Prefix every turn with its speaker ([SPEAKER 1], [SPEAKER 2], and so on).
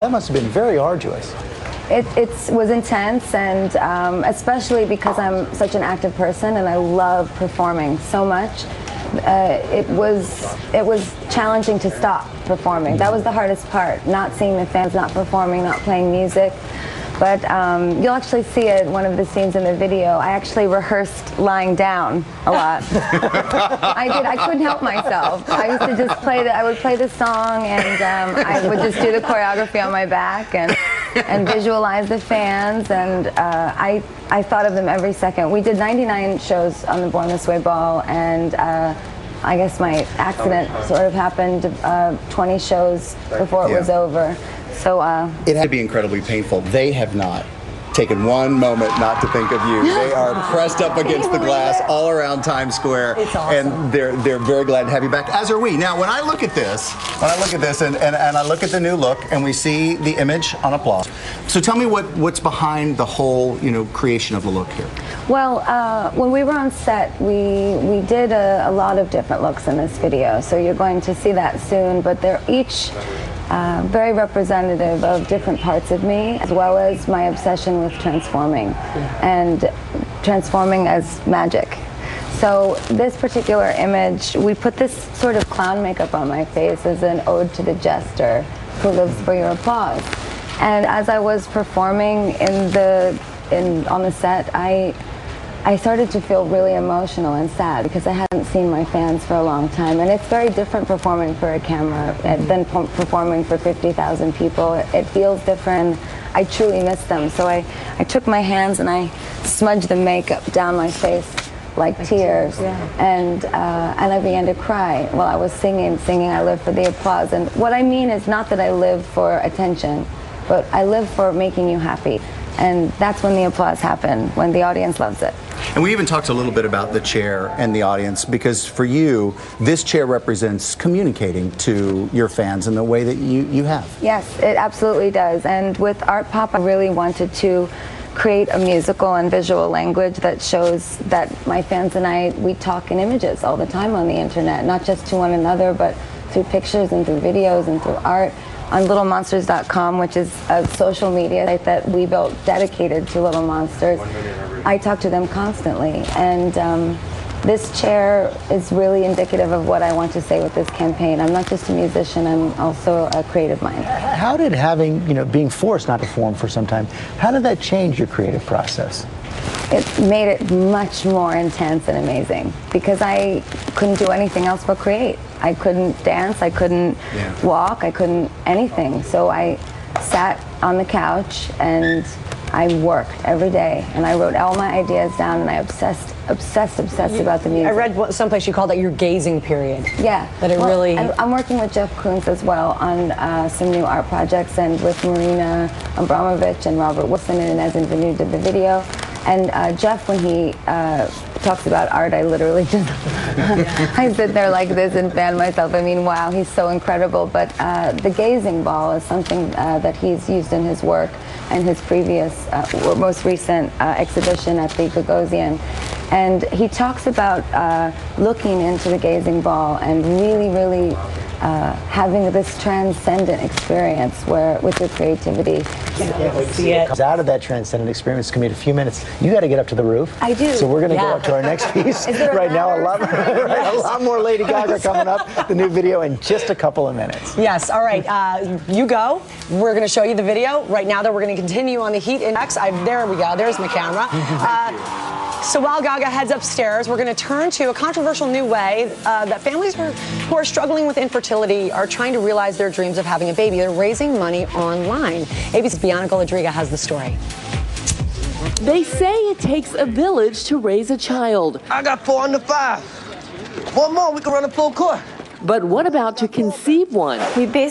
[SPEAKER 1] That must have been very arduous.
[SPEAKER 2] It was intense, and especially because I'm such an active person and I love performing so much. It was challenging to stop performing. That was the hardest part, not seeing the fans, not performing, not playing music. But you'll actually see it, one of the scenes in the video. I actually rehearsed lying down a lot. I did. I couldn't help myself. I used to just I would play the song, and I would just do the choreography on my back and visualize the fans. And I thought of them every second. We did 99 shows on the Born This Way ball, and I guess my accident sort of happened 20 shows before it was over. So
[SPEAKER 3] it had to be incredibly painful. They have not taken one moment not to think of you. They are pressed up against the glass all around Times Square.
[SPEAKER 2] It's awesome.
[SPEAKER 3] And they're very glad to have you back, as are we. Now, when I look at this, and I look at the new look, and we see the image on Applause. So tell me what's behind the whole, creation of the look here.
[SPEAKER 2] Well, when we were on set, we did a lot of different looks in this video. So you're going to see that soon, but they're each very representative of different parts of me, as well as my obsession with transforming and transforming as magic. So this particular image, we put this sort of clown makeup on my face as an ode to the jester who lives for your applause. And as I was performing on the set, I started to feel really emotional and sad because I hadn't seen my fans for a long time. And it's very different performing for a camera than performing for 50,000 people. It feels different. I truly miss them. So I took my hands and I smudged the makeup down my face like tears. And I began to cry while I was singing I Live for the Applause. And what I mean is not that I live for attention, but I live for making you happy. And that's when the applause happens, when the audience loves it.
[SPEAKER 3] And we even talked a little bit about the chair and the audience, because for you, this chair represents communicating to your fans in the way that you have.
[SPEAKER 2] Yes, it absolutely does. And with Art Pop, I really wanted to create a musical and visual language that shows that my fans and we talk in images all the time on the internet, not just to one another, but through pictures and through videos and through art. On littlemonsters.com, which is a social media site that we built dedicated to Little Monsters, I talk to them constantly. And this chair is really indicative of what I want to say with this campaign. I'm not just a musician, I'm also a creative mind.
[SPEAKER 1] How did being forced not to perform for some time, how did that change your creative process?
[SPEAKER 2] It made it much more intense and amazing because I couldn't do anything else but create. I couldn't dance, I couldn't walk, I couldn't anything. So I sat on the couch and I worked every day, and I wrote all my ideas down, and I obsessed about the music.
[SPEAKER 4] I read someplace you called that your gazing period.
[SPEAKER 2] Yeah.
[SPEAKER 4] That it really...
[SPEAKER 2] I'm working with Jeff Koons as well on some new art projects, and with Marina Abramovich and Robert Wilson and Inez Invenu did the video. And Jeff, when he talks about art, I literally just, I sit there like this and fan myself. I mean, wow, he's so incredible. But the gazing ball is something that he's used in his work and his previous, most recent exhibition at the Gagosian. And he talks about looking into the gazing ball and really having this transcendent experience with your creativity.
[SPEAKER 1] Comes out of that transcendent experience. It's going to be in a few minutes. You got to get up to the roof.
[SPEAKER 2] I do.
[SPEAKER 1] So we're going to go up to our next piece right now. A lot more Lady Gaga coming up. The new video in just a couple of minutes.
[SPEAKER 4] Yes. All right. You go. We're going to show you the video right now. That we're going to continue on the heat index. There we go. There's my camera. So while Gaga heads upstairs, we're going to turn to a controversial new way that families who are struggling with infertility are trying to realize their dreams of having a baby. They're raising money online. ABC's Bianca Ladriga has the story.
[SPEAKER 5] They say it takes a village to raise a child.
[SPEAKER 6] I got 4 under 5. One more, we can run a full court.
[SPEAKER 5] But what about to conceive one?
[SPEAKER 2] We basically